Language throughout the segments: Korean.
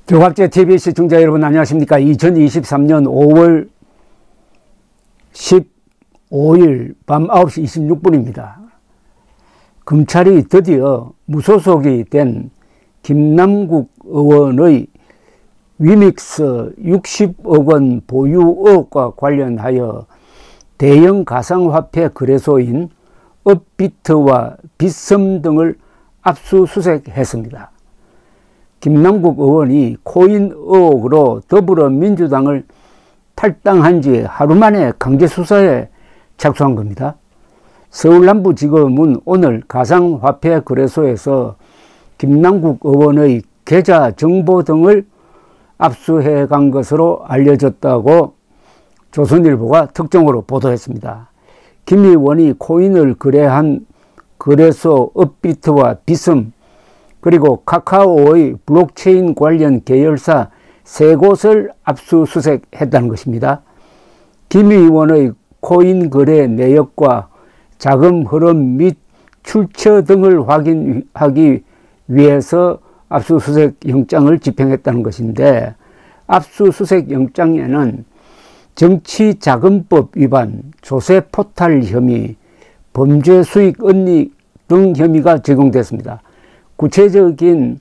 교갑제 TV 시청자 여러분 안녕하십니까. 2023년 5월 15일 밤 9시 26분입니다. 검찰이 드디어 무소속이 된 김남국 의원의 위믹스 60억 원 보유 의혹과 관련하여 대형 가상화폐 거래소인 업비트와 빗썸 등을 압수수색했습니다. 김남국 의원이 코인 의혹으로 더불어민주당을 탈당한 지 하루 만에 강제수사에 착수한 겁니다. 서울남부지검은 오늘 가상화폐 거래소에서 김남국 의원의 계좌 정보 등을 압수해 간 것으로 알려졌다고 조선일보가 특종으로 보도했습니다. 김 의원이 코인을 거래한 거래소 업비트와 빗썸 그리고 카카오의 블록체인 관련 계열사 3곳을 압수수색했다는 것입니다. 김 의원의 코인 거래 내역과 자금 흐름 및 출처 등을 확인하기 위해서 압수수색 영장을 집행했다는 것인데, 압수수색 영장에는 정치자금법 위반, 조세포탈 혐의, 범죄수익 은닉 등 혐의가 적용됐습니다. 구체적인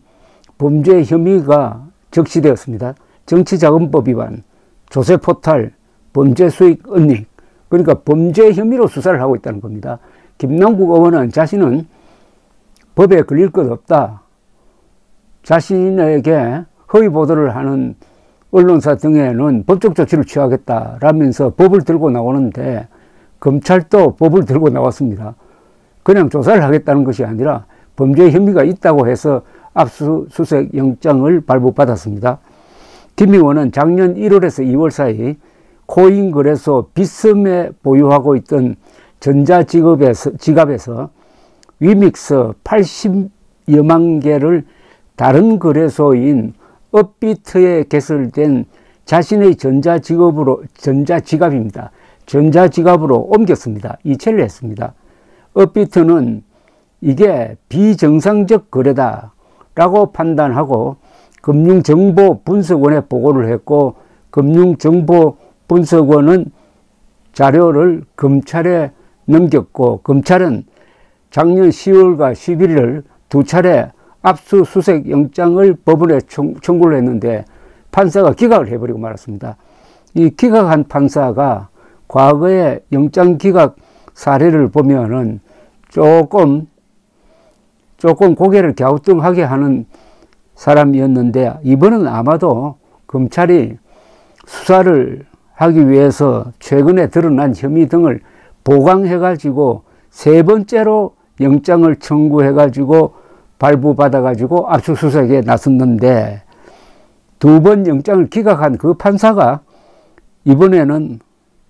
범죄 혐의가 적시되었습니다. 정치자금법 위반, 조세포탈, 범죄수익 은닉, 그러니까 범죄 혐의로 수사를 하고 있다는 겁니다. 김남국 의원은 자신은 법에 걸릴 것 없다, 자신에게 허위 보도를 하는 언론사 등에는 법적 조치를 취하겠다라면서 법을 들고 나오는데, 검찰도 법을 들고 나왔습니다. 그냥 조사를 하겠다는 것이 아니라 범죄 혐의가 있다고 해서 압수수색 영장을 발부받았습니다. 김 의원은 작년 1월에서 2월 사이 코인 거래소 빗썸에 보유하고 있던 전자지갑에서 위믹스 80여만 개를 다른 거래소인 업비트에 개설된 자신의 전자지갑입니다. 전자지갑으로 옮겼습니다. 이체를 했습니다. 업비트는 이게 비정상적 거래다 라고 판단하고 금융정보분석원에 보고를 했고, 금융정보분석원은 자료를 검찰에 넘겼고, 검찰은 작년 10월과 11월 두 차례 압수수색 영장을 법원에 청구를 했는데 판사가 기각을 해버리고 말았습니다. 이 기각한 판사가 과거의 영장 기각 사례를 보면은 조금 고개를 갸우뚱하게 하는 사람이었는데, 이번은 아마도 검찰이 수사를 하기 위해서 최근에 드러난 혐의 등을 보강해가지고 3번째로 영장을 청구해가지고 발부받아가지고 압수수색에 나섰는데, 2번 영장을 기각한 그 판사가 이번에는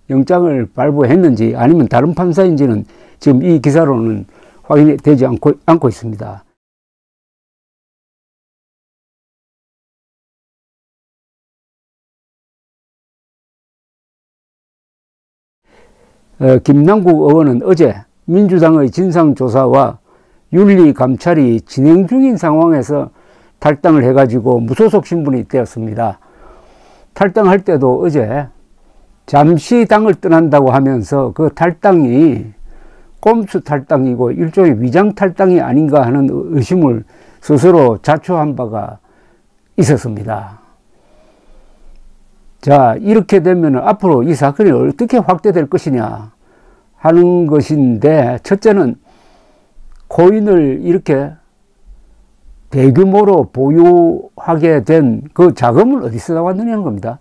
영장을 발부했는지 아니면 다른 판사인지는 지금 이 기사로는 확인이 되지 않고 있습니다. 김남국 의원은 어제 민주당의 진상조사와 윤리감찰이 진행 중인 상황에서 탈당을 해가지고 무소속 신분이 되었습니다. 탈당할 때도 어제 잠시 당을 떠난다고 하면서 그 탈당이 꼼수 탈당이고 일종의 위장 탈당이 아닌가 하는 의심을 스스로 자초한 바가 있었습니다. 자, 이렇게 되면 앞으로 이 사건이 어떻게 확대될 것이냐 하는 것인데, 첫째는 코인을 이렇게 대규모로 보유하게 된 그 자금을 어디서 나왔느냐는 겁니다.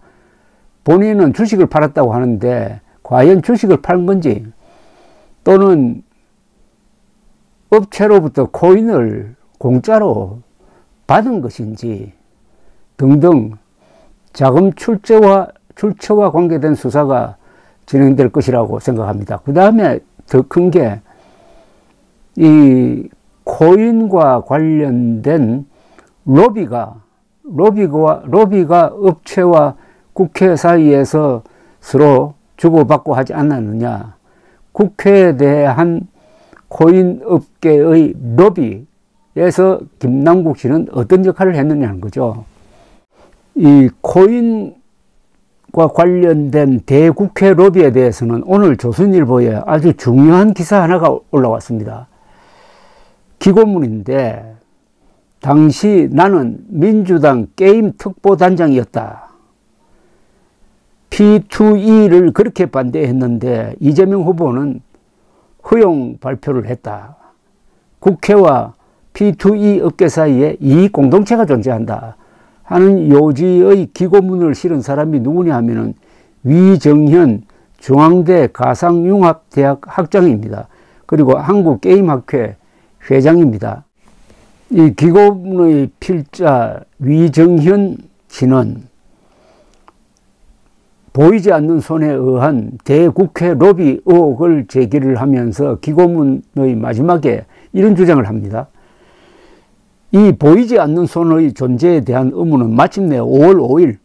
본인은 주식을 팔았다고 하는데 과연 주식을 팔은 건지, 또는 업체로부터 코인을 공짜로 받은 것인지 등등 자금 출처와 관계된 수사가 진행될 것이라고 생각합니다. 그 다음에 더 큰 게 이 코인과 관련된 로비가 업체와 국회 사이에서 서로 주고받고 하지 않았느냐. 국회에 대한 코인 업계의 로비에서 김남국 씨는 어떤 역할을 했느냐는 거죠. 이 코인과 관련된 대국회 로비에 대해서는 오늘 조선일보에 아주 중요한 기사 하나가 올라왔습니다. 기고문인데, 당시 나는 민주당 게임 특보단장이었다. P2E를 그렇게 반대했는데 이재명 후보는 허용 발표를 했다. 국회와 P2E 업계 사이에 이익공동체가 존재한다 하는 요지의 기고문을 실은 사람이 누구냐 하면은 위정현 중앙대 가상융합대학 학장입니다. 그리고 한국게임학회 회장입니다. 이 기고문의 필자 위정현 씨는 보이지 않는 손에 의한 대국회 로비 의혹을 제기를 하면서 기고문의 마지막에 이런 주장을 합니다. 이 보이지 않는 손의 존재에 대한 의문은 마침내 5월 5일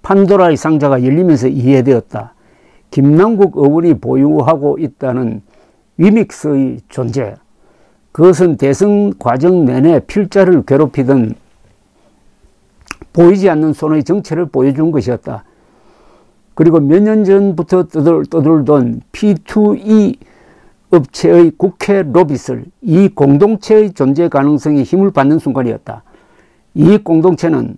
판도라의 상자가 열리면서 이해되었다. 김남국 의원이 보유하고 있다는 위믹스의 존재, 그것은 대선 과정 내내 필자를 괴롭히던 보이지 않는 손의 정체를 보여준 것이었다. 그리고 몇 년 전부터 떠돌던 P2E 업체의 국회 로비설, 이 공동체의 존재 가능성이 힘을 받는 순간이었다. 이 공동체는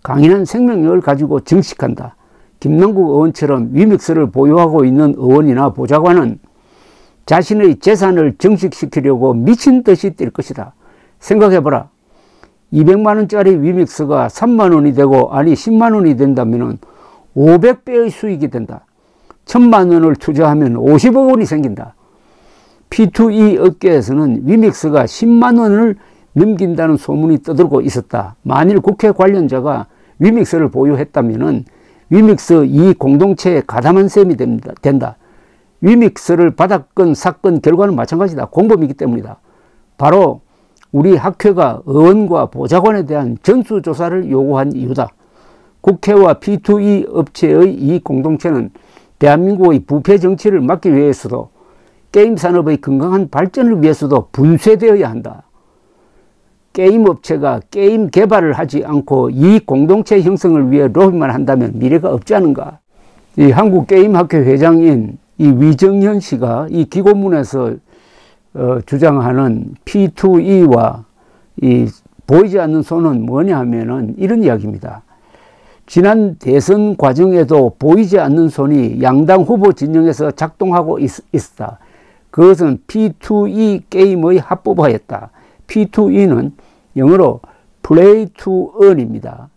강인한 생명력을 가지고 증식한다. 김남국 의원처럼 위믹스를 보유하고 있는 의원이나 보좌관은 자신의 재산을 증식시키려고 미친 듯이 뛸 것이다. 생각해보라. 200만 원짜리 위믹스가 3만 원이 되고, 아니 10만 원이 된다면 500배의 수익이 된다. 1000만 원을 투자하면 50억 원이 생긴다. P2E 업계에서는 위믹스가 10만 원을 넘긴다는 소문이 떠들고 있었다. 만일 국회 관련자가 위믹스를 보유했다면 위믹스 이 공동체에 가담한 셈이 된다. 위믹스를 받았건 샀건 결과는 마찬가지다. 공범이기 때문이다. 바로 우리 학회가 의원과 보좌관에 대한 전수조사를 요구한 이유다. 국회와 P2E 업체의 이 공동체는 대한민국의 부패 정치를 막기 위해서도 게임 산업의 건강한 발전을 위해서도 분쇄되어야 한다. 게임 업체가 게임 개발을 하지 않고 이 공동체 형성을 위해 로비만 한다면 미래가 없지 않은가. 이 한국게임학회 회장인 이 위정현 씨가 이 기고문에서 주장하는 P2E와 이 보이지 않는 손은 뭐냐 하면은 이런 이야기입니다. 지난 대선 과정에도 보이지 않는 손이 양당 후보 진영에서 작동하고 있었다. 그것은 P2E 게임의 합법화였다. P2E는 영어로 Play to Earn입니다.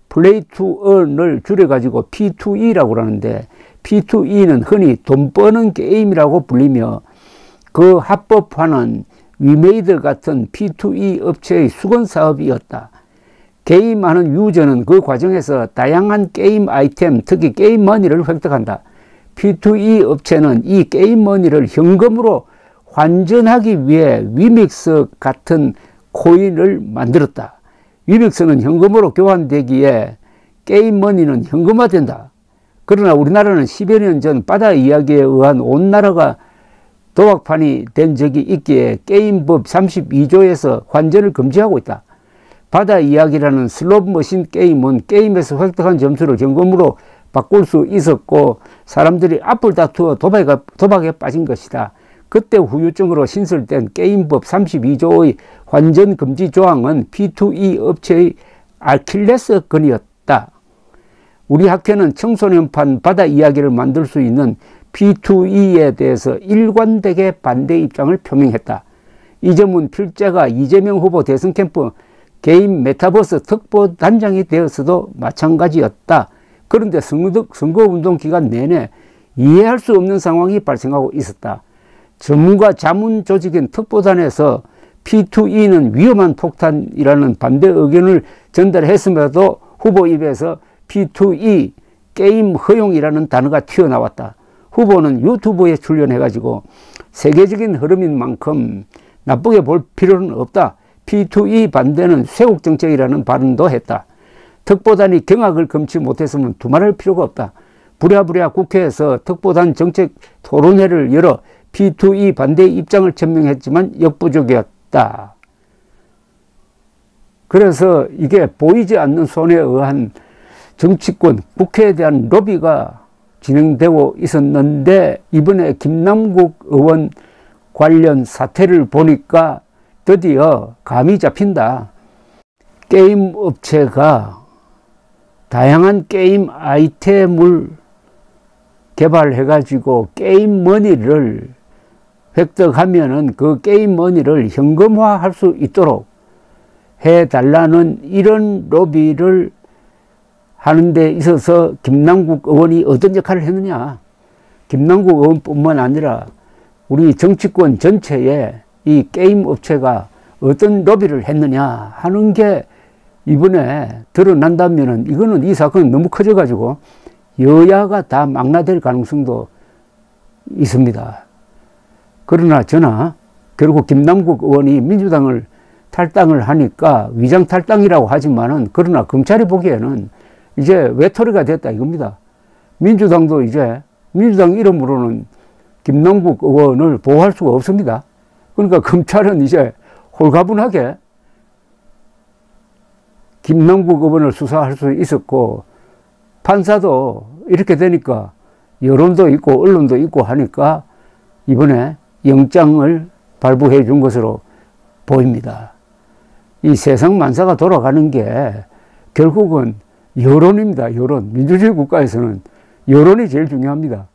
Play to Earn을 줄여가지고 P2E라고 하는데, P2E는 흔히 돈 버는 게임이라고 불리며 그 합법화는 위메이드 같은 P2E 업체의 수건 사업이었다. 게임하는 유저는 그 과정에서 다양한 게임 아이템, 특히 게임 머니를 획득한다. P2E 업체는 이 게임 머니를 현금으로 환전하기 위해 위믹스 같은 코인을 만들었다. 위믹스는 현금으로 교환되기에 게임 머니는 현금화된다. 그러나 우리나라는 10여 년 전 바다 이야기에 의한 온 나라가 도박판이 된 적이 있기에 게임법 32조에서 환전을 금지하고 있다. 바다 이야기라는 슬롯 머신 게임은 게임에서 획득한 점수를 현금으로 바꿀 수 있었고 사람들이 앞을 다투어 도박에 빠진 것이다. 그때 후유증으로 신설된 게임법 32조의 환전 금지 조항은 P2E 업체의 아킬레스건이었다. 우리 학회는 청소년판 바다 이야기를 만들 수 있는 P2E에 대해서 일관되게 반대 입장을 표명했다. 이 점은 필자가 이재명 후보 대선 캠프 게임 메타버스 특보단장이 되었어도 마찬가지였다. 그런데 선거운동 기간 내내 이해할 수 없는 상황이 발생하고 있었다. 전문가 자문 조직인 특보단에서 P2E는 위험한 폭탄이라는 반대 의견을 전달했음에도 후보 입에서 P2E 게임 허용이라는 단어가 튀어나왔다. 후보는 유튜브에 출연해가지고 세계적인 흐름인 만큼 나쁘게 볼 필요는 없다. P2E 반대는 쇄국 정책이라는 발언도 했다. 특보단이 경악을 금치 못했으면 두말할 필요가 없다. 부랴부랴 국회에서 특보단 정책 토론회를 열어 P2E 반대 입장을 천명했지만 역부족이었다. 그래서 이게 보이지 않는 손에 의한 정치권, 국회에 대한 로비가 진행되고 있었는데 이번에 김남국 의원 관련 사태를 보니까 드디어 감이 잡힌다. 게임 업체가 다양한 게임 아이템을 개발해가지고 게임 머니를 획득하면은 그 게임 머니를 현금화할 수 있도록 해달라는 이런 로비를 하는 데 있어서 김남국 의원이 어떤 역할을 했느냐. 김남국 의원뿐만 아니라 우리 정치권 전체에 이 게임 업체가 어떤 로비를 했느냐 하는 게 이번에 드러난다면은 이거는 이 사건은 너무 커져가지고 여야가 다 망라될 가능성도 있습니다. 그러나 저나 결국 김남국 의원이 민주당을 탈당을 하니까 위장 탈당이라고 하지만은 그러나 검찰이 보기에는 이제 외톨이가 됐다 이겁니다. 민주당도 이제 민주당 이름으로는 김남국 의원을 보호할 수가 없습니다. 그러니까 검찰은 이제 홀가분하게 김남국 의원을 수사할 수 있었고 판사도 이렇게 되니까 여론도 있고 언론도 있고 하니까 이번에 영장을 발부해 준 것으로 보입니다. 이 세상 만사가 돌아가는 게 결국은 여론입니다. 여론. 민주주의 국가에서는 여론이 제일 중요합니다.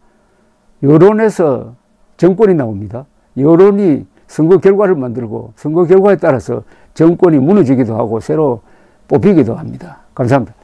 여론에서 정권이 나옵니다. 여론이 선거 결과를 만들고 선거 결과에 따라서 정권이 무너지기도 하고 새로 뽑히기도 합니다. 감사합니다.